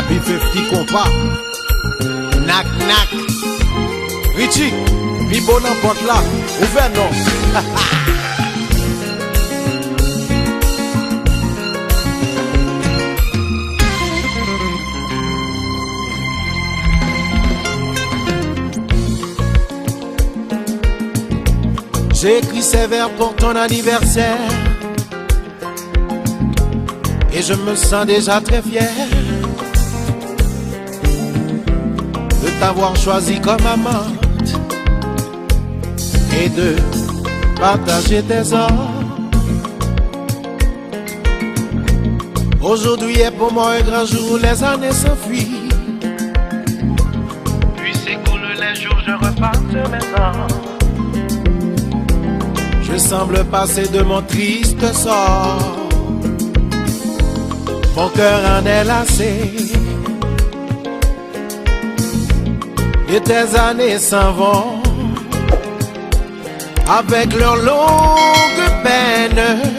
B50 compas. Knack, knack. Richie, mi bon n'importe là. Ouvert non. J'ai écrit ces vers pour ton anniversaire et je me sens déjà très fier de t'avoir choisi comme amante et de partager tes heures. Aujourd'hui est pour moi un grand jour, les années s'enfuient. Puis s'écoulent les jours, je repars sur mes pas. Je semble passer de mon triste sort. Mon cœur en est lassé et tes années s'en vont avec leurs longues peines.